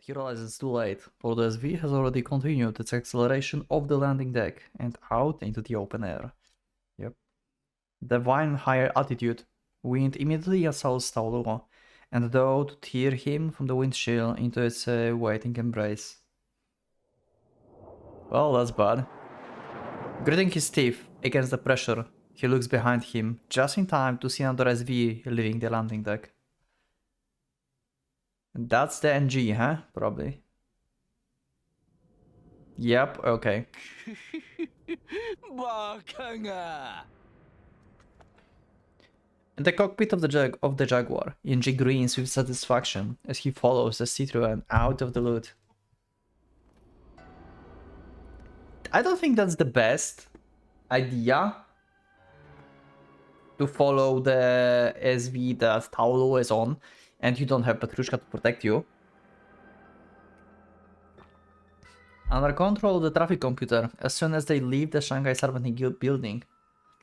He realizes it's too late, for the SV has already continued its acceleration off the landing deck and out into the open air. Yep. The vine higher altitude, wind immediately assaults Tauluo, and though to tear him from the windshield into its waiting embrace. Well, that's bad. Gritting his teeth against the pressure, he looks behind him, just in time to see another SV leaving the landing deck. That's the NG, huh? Probably. Yep, okay. In the cockpit of the Jaguar, NG grins with satisfaction as he follows the Citroen out of the loot. I don't think that's the best idea to follow the SV that Tauluo is on, and you don't have Petrushka to protect you. Under control of the traffic computer, as soon as they leave the Shanghai Serpentine Guild building,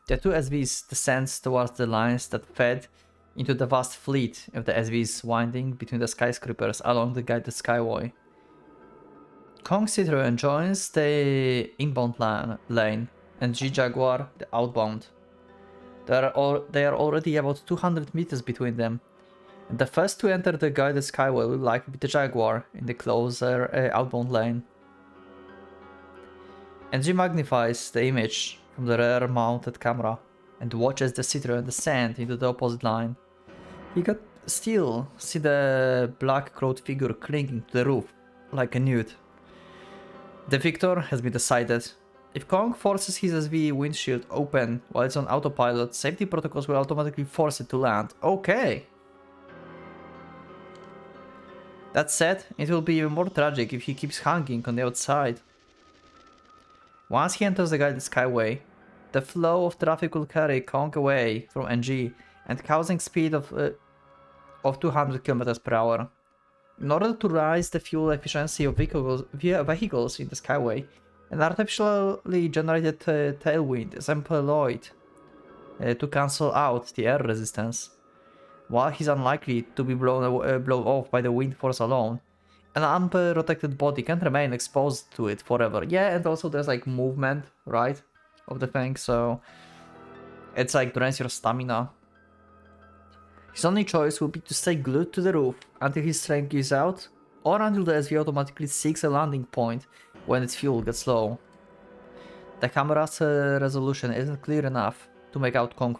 the two SVs descend towards the lines that fed into the vast fleet of the SVs winding between the skyscrapers along the guided skyway. Kong Citroen joins the inbound lane, and G Jaguar the outbound. They are already about 200 meters between them, and the first to enter the guided skyway will likely be the Jaguar in the closer outbound lane. NG magnifies the image from the rear-mounted camera and watches the Citroen descend into the opposite line. He can still see the black-cloaked figure clinging to the roof like a newt. The victor has been decided. If Kong forces his SV windshield open while it's on autopilot, safety protocols will automatically force it to land. Okay! That said, it will be even more tragic if he keeps hanging on the outside. Once he enters the guided skyway, the flow of traffic will carry Kong away from NG and causing speed of 200 km per hour. In order to raise the fuel efficiency of vehicles in the skyway, an artificially generated tailwind is employed to cancel out the air resistance. While he's unlikely to be blown off by the wind force alone, an unprotected body can remain exposed to it forever. Yeah, and also there's like movement, right, of the thing, so it's like drains your stamina. His only choice will be to stay glued to the roof until his strength gives out, or until the SV automatically seeks a landing point when its fuel gets low. The camera's resolution isn't clear enough to make out Kong's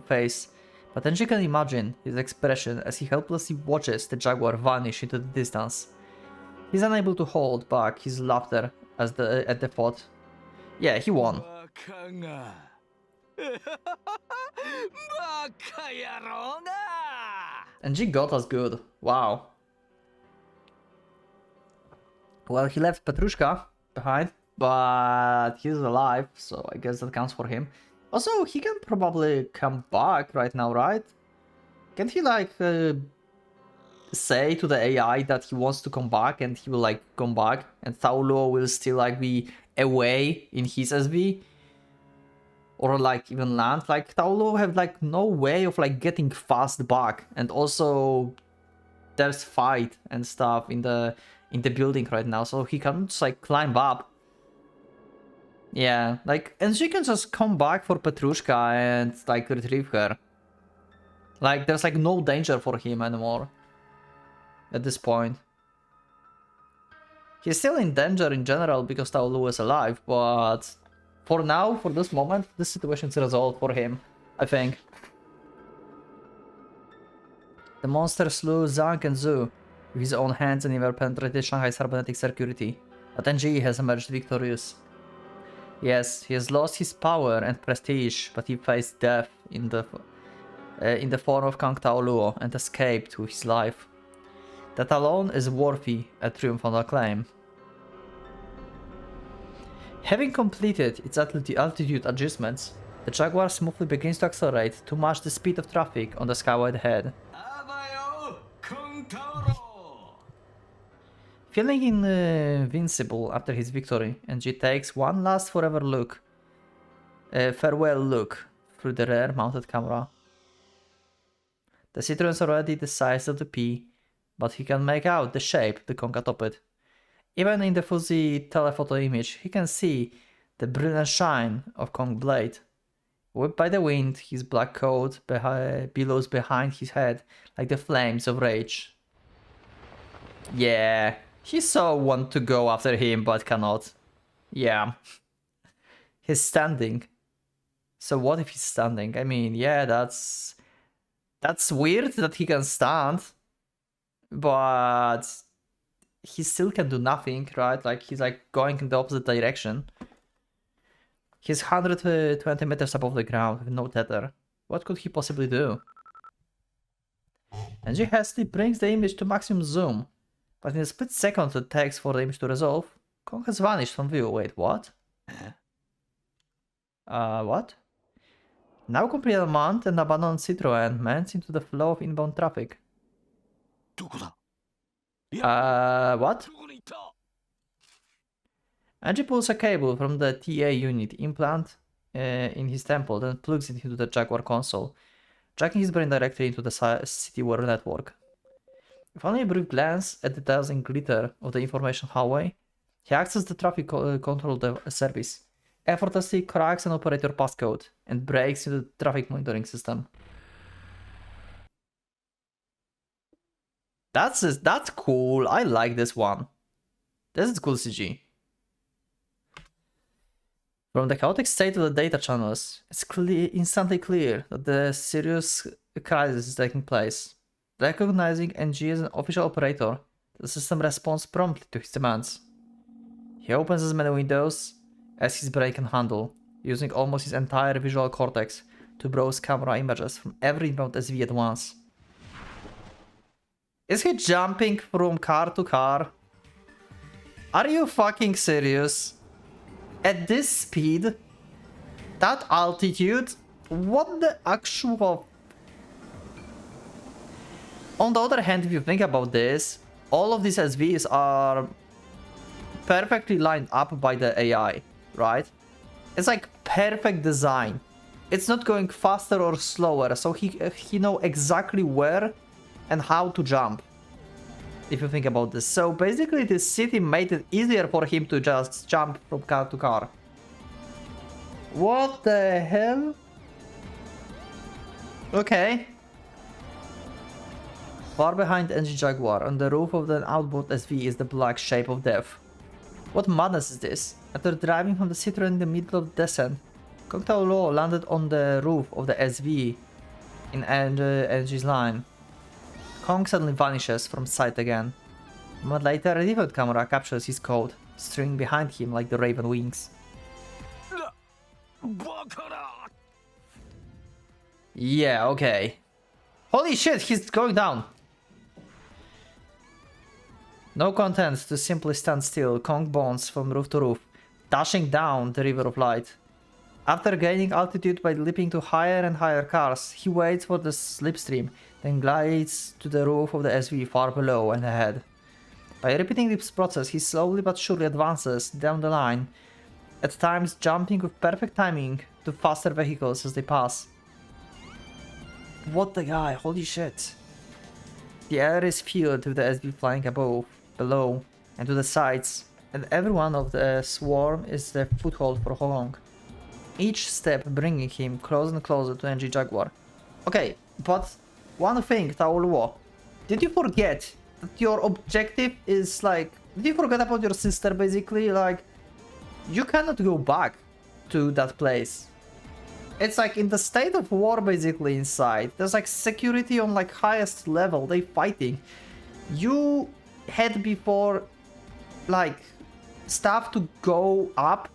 face, but then you can imagine his expression as he helplessly watches the Jaguar vanish into the distance. He's unable to hold back his laughter at the thought. Yeah, he won. And G got us good. Wow. Well, he left Petrushka behind, but he's alive, so I guess that counts for him. Also, he can probably come back right now, right? Can't he like say to the AI that he wants to come back and he will like come back and Tauluo will still like be away in his SV? Or like even land? Like Tauluo have like no way of like getting fast back, and also there's fight and stuff in the building right now, so he can just like climb up. Yeah, like, and she can just come back for Petrushka and like retrieve her. Like there's like no danger for him anymore at this point. He's still in danger in general because Tauluo is alive, but for now, for this moment, this situation's resolved for him, I think. The monster slew Zhang and Zhu with his own hands and never penetrated Shanghai's cybernetic security, but NG has emerged victorious. Yes, he has lost his power and prestige, but he faced death in the form of Kang Tauluo and escaped with his life. That alone is worthy a triumphant acclaim. Having completed its altitude adjustments, the Jaguar smoothly begins to accelerate to match the speed of traffic on the skyway ahead. Feeling invincible after his victory, NG takes one last farewell look through the rear-mounted camera. The Citroen's already the size of the pea, but he can make out the shape the Kong atop it. Even in the fuzzy telephoto image, he can see the brilliant shine of Kong blade. Whipped by the wind, his black coat billows behind his head like the flames of rage. Yeah, he so want to go after him but cannot. Yeah. He's standing. So what if he's standing? I mean, yeah, that's weird that he can stand, but he still can do nothing, right? Like, he's like going in the opposite direction. He's 120 meters above the ground with no tether. What could he possibly do? NG hastily brings the image to maximum zoom, but in the split second it takes for the image to resolve, Kong has vanished from view. Wait, what? What? Now complete unmanned and abandoned Citroën mans into the flow of inbound traffic. What? Angie pulls a cable from the TA unit implant in his temple, then plugs it into the Jaguar console, jacking his brain directly into the CityWare network. With only a brief glance at the dazzling glitter of the information hallway, he accesses the traffic control service, effortlessly cracks an operator passcode, and breaks into the traffic monitoring system. That's cool. I like this one. This is cool CG. From the chaotic state of the data channels, it's instantly clear that the serious crisis is taking place. Recognizing NG as an official operator, the system responds promptly to his demands. He opens as many windows as his brain can handle, using almost his entire visual cortex to browse camera images from every inbound SV at once. Is he jumping from car to car? Are you fucking serious? At this speed? That altitude? What the actual... On the other hand, if you think about this, all of these SVs are perfectly lined up by the AI, right? It's like perfect design. It's not going faster or slower, so he know exactly where and how to jump, if you think about this. So basically this city made it easier for him to just jump from car to car. What the hell? Okay. Far behind NG Jaguar, on the roof of the outboard SV is the black shape of death. What madness is this? After driving from the Citroën in the middle of the descent, Kong Tao Lo landed on the roof of the SV in NG's line. Kong suddenly vanishes from sight again. A moment later, a different camera captures his code, streaming behind him like the raven wings. Yeah, okay. Holy shit, he's going down! No content to simply stand still, Kong bounds from roof to roof, dashing down the river of light. After gaining altitude by leaping to higher and higher cars, he waits for the slipstream, then glides to the roof of the SV far below and ahead. By repeating this process, he slowly but surely advances down the line, at times jumping with perfect timing to faster vehicles as they pass. What the guy, holy shit. The air is filled with the SV flying above, below, and to the sides, and every one of the swarm is the foothold for Kong. Each step bringing him closer and closer to NG Jaguar. Okay, but one thing, Tao Luo, did you forget that your objective is like... Did you forget about your sister basically? Like, you cannot go back to that place. It's like in the state of war basically inside. There's like security on like highest level, they fighting. You had before like stuff to go up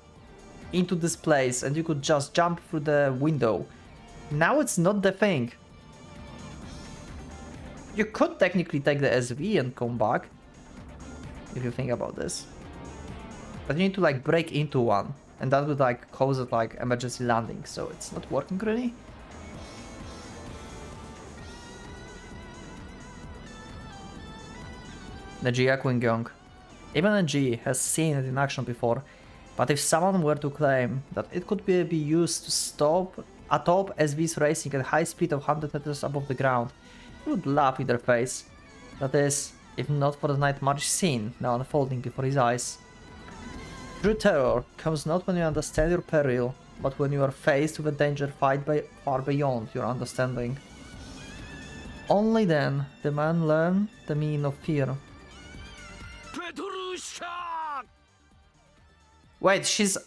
into this place and you could just jump through the window. Now it's not the thing. You could technically take the SV and come back, if you think about this. But you need to like break into one, and that would like cause it like emergency landing, so it's not working really. The Jia Qingyong. Even the G has seen it in action before, but if someone were to claim that it could be used to stop atop SVs racing at high speed of 100 meters above the ground, you would laugh in their face. That is, if not for the nightmare scene now unfolding before his eyes. True terror comes not when you understand your peril, but when you are faced with a danger far beyond your understanding. Only then the man learn the meaning of fear. Wait, she's...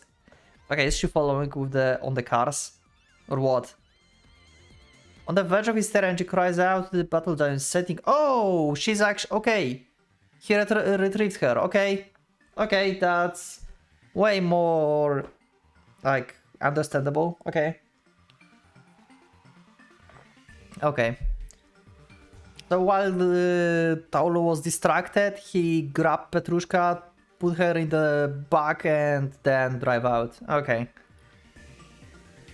Okay, is she following with on the cars? Or what? On the verge of hysteria, she cries out to the battle giant setting. Oh, she's actually... Okay. He retrieved her. Okay. Okay, that's way more... like, understandable. Okay. Okay. So while Taolo was distracted, he grabbed Petrushka, put her in the back and then drive out. Okay.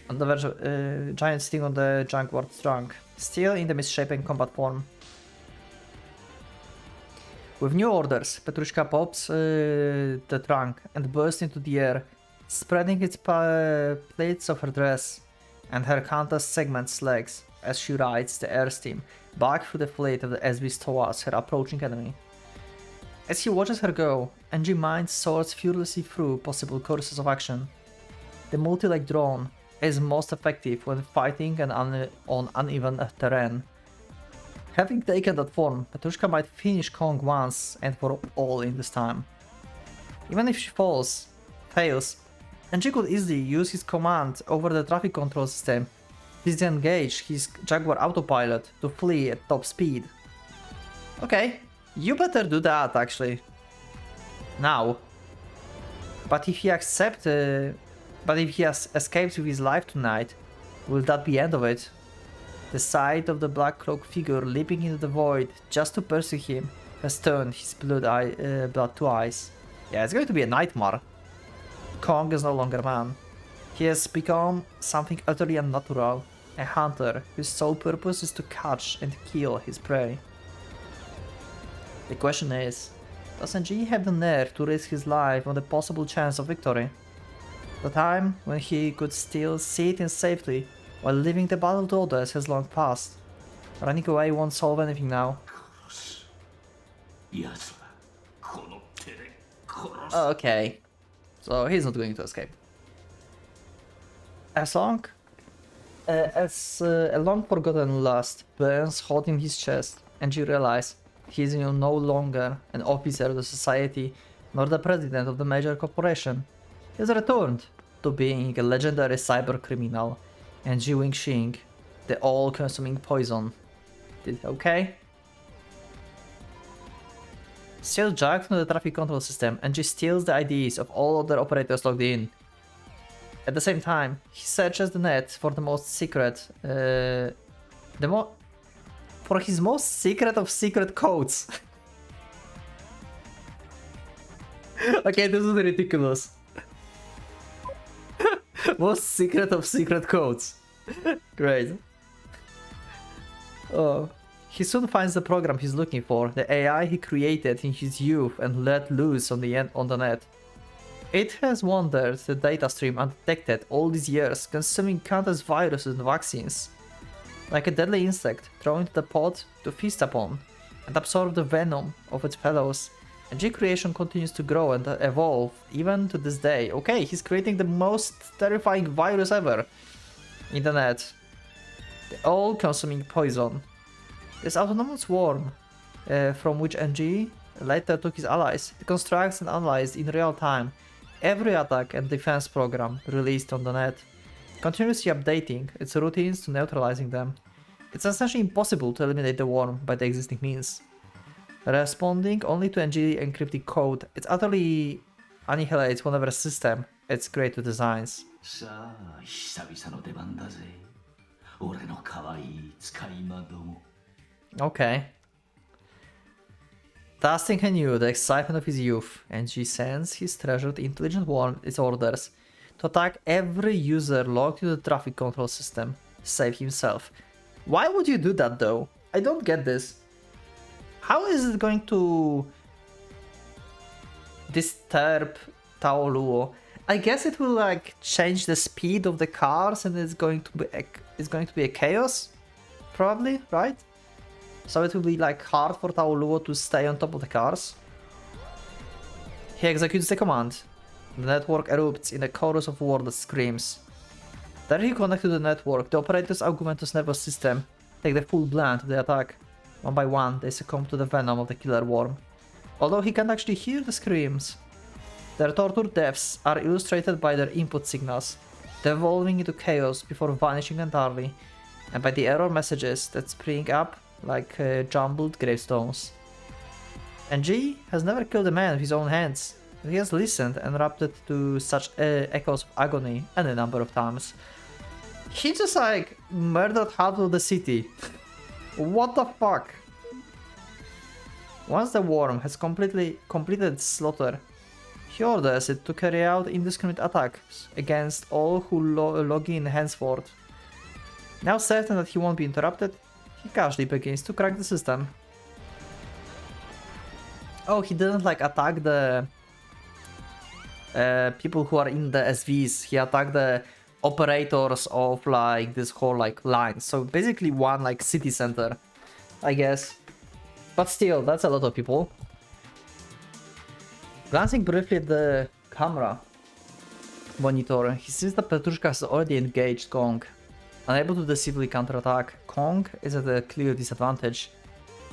On the verge of giant sting on the junkyard's trunk. Still in the misshapen combat form. With new orders, Petrushka pops the trunk and bursts into the air, spreading its plaits of her dress and her countess segments legs as she rides the air steam back through the fleet of the SBs towards her approaching enemy. As he watches her go, NG mind sorts furiously through possible courses of action. The multi-leg drone is most effective when fighting on uneven terrain. Having taken that form, Petrushka might finish Kong once and for all in this time. Even if she fails, NG could easily use his command over the traffic control system, disengage his Jaguar autopilot to flee at top speed. Okay, you better do that actually. Now. But if he escapes with his life tonight, will that be the end of it? The sight of the black cloak figure leaping into the void just to pursue him has turned his blood to ice. Yeah, it's going to be a nightmare. Kong is no longer a man. He has become something utterly unnatural, a hunter whose sole purpose is to catch and kill his prey. The question is, does NG have the nerve to risk his life on the possible chance of victory? The time when he could still sit in safety while living the battle to others has long passed. Running away won't solve anything now. Okay, so he's not going to escape. As long as a long-forgotten lust burns hot in his chest, and you realize he is no longer an officer of the society nor the president of the major corporation. He has returned to being a legendary cyber criminal and Ji Wingxing, the all-consuming poison. Did okay? Still jacked from the traffic control system, and Ji steals the IDs of all other operators logged in. At the same time, he searches the net for the most secret, for his most secret of secret codes. Okay, this is ridiculous. Most secret of secret codes. Great. Oh. He soon finds the program he's looking for, the AI he created in his youth and let loose on the net. It has wandered the data stream undetected all these years, consuming countless viruses and vaccines. Like a deadly insect thrown into the pot to feast upon and absorb the venom of its fellows. And G creation continues to grow and evolve even to this day. Okay, he's creating the most terrifying virus ever in the net. The all-consuming poison. This autonomous worm, from which NG later took his allies, it constructs and analyzes in real time every attack and defense program released on the net, continuously updating its routines to neutralizing them. It's essentially impossible to eliminate the worm by the existing means. Responding only to NG encrypted code, it utterly annihilates whatever system it's great to designs. Okay. Tasting anew the excitement of his youth, NG sends his treasured intelligent worm its orders to attack every user logged into the traffic control system, save himself. Why would you do that though? I don't get this. How is it going to disturb Tao Luo? I guess it will like change the speed of the cars and it's going to be a chaos, probably, right? so it will be like hard for Tao Luo to stay on top of the cars. He executes the command. The network erupts in a chorus of war that screams. Directly connected to the network, the operator's augmented nervous system take the full blast to the attack. One by one, they succumb to the venom of the killer worm. Although he can't actually hear the screams. Their tortured deaths are illustrated by their input signals, devolving into chaos before vanishing entirely, and by the error messages that spring up like jumbled gravestones. NG has never killed a man with his own hands, but he has listened and erupted to such echoes of agony any number of times. He just like murdered half of the city. What the fuck? Once the worm has completed its slaughter, he orders it to carry out indiscriminate attacks against all who log in henceforth. Now certain that he won't be interrupted, he casually begins to crack the system. Oh, he didn't like attack the people who are in the SVs, he attacked the operators of like this whole like line. So basically one like city center, I guess. But still, that's a lot of people. Glancing briefly at the camera monitor, he sees that Petrushka has already engaged Kong. Unable to decisively counterattack, Kong is at a clear disadvantage.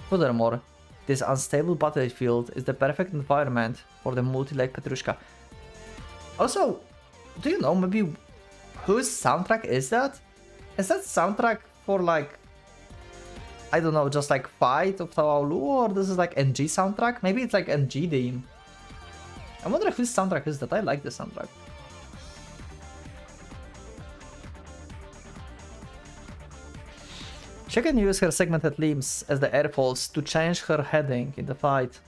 Furthermore, this unstable battlefield is the perfect environment for the multi-leg Petrushka. Also, do you know maybe whose soundtrack is that? Is that soundtrack for like, I don't know, just like Fight of Tao Luo, or this is like NG soundtrack? Maybe it's like NG theme. I wonder whose soundtrack is that. I like the soundtrack. She can use her segmented limbs as the air falls to change her heading in the fight,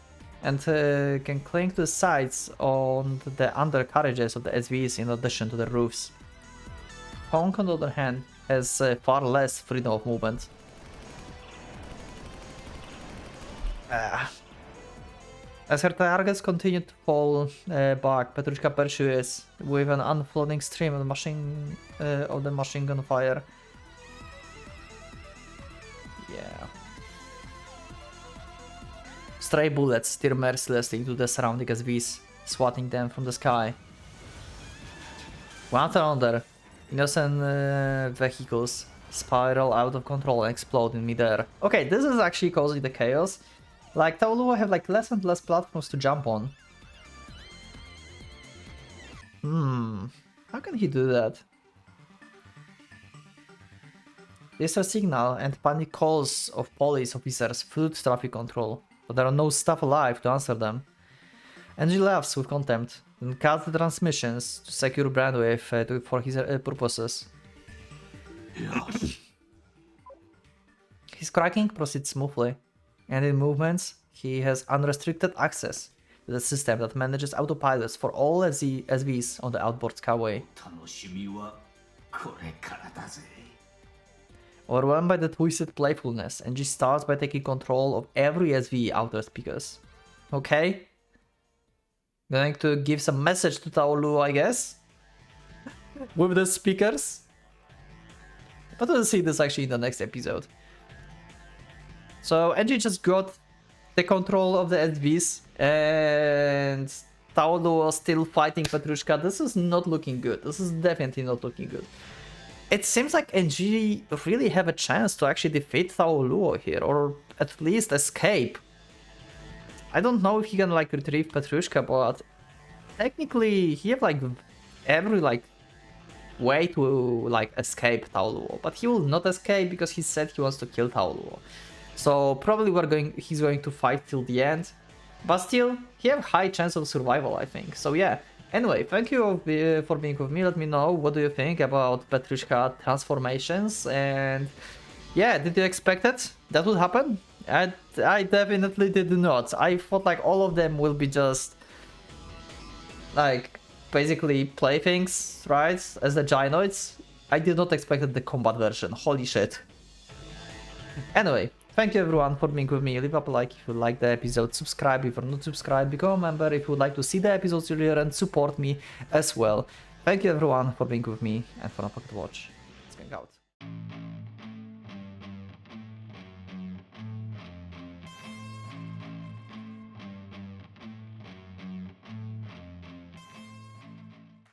and can cling to the sides on the undercarriages of the SVs in addition to the roofs. Kong, on the other hand, has far less freedom of movement. As her targets continue to fall back, Petrushka pursues with an unflowing stream of the machine gun fire. Yeah. Stray bullets steer mercilessly into the surrounding SVs, swatting them from the sky. One after another, innocent vehicles spiral out of control and explode in midair. Okay, this is actually causing the chaos. Like, Tao Luo have like less and less platforms to jump on. How can he do that? Distress signal and panic calls of police officers flood traffic control, but there are no staff alive to answer them. Angie laughs with contempt and cuts the transmissions to secure bandwidth for his purposes. His cracking proceeds smoothly, and in movements, he has unrestricted access to the system that manages autopilots for all SVs on the outboard skyway. Overwhelmed by the twisted playfulness, Angie starts by taking control of every SV out of speakers. Okay? Going to give some message to Tao Luo, I guess? With the speakers? But we'll see this actually in the next episode. So Angie just got the control of the SVs, and Tao Luo still fighting Petrushka. This is not looking good. This is definitely not looking good. It seems like NG really have a chance to actually defeat Tao Luo here, or at least escape. I don't know if he can like retrieve Petrushka, but technically he have like every like way to like escape Tao Luo, but he will not escape because he said he wants to kill Tao Luo. So probably he's going to fight till the end, but still he have high chance of survival, I think. So yeah. Anyway, thank you for being with me. Let me know what do you think about Petrushka transformations, and yeah, did you expect it? That would happen? I definitely did not. I thought like all of them will be just like basically playthings, right? As the Gynoids. I did not expect the combat version. Holy shit. Anyway, thank you everyone for being with me. Leave up a like if you like the episode, subscribe if you're not subscribed, become a member if you would like to see the episodes earlier and support me as well. Thank you everyone for being with me and for a Pocket Watch. Let's hang out.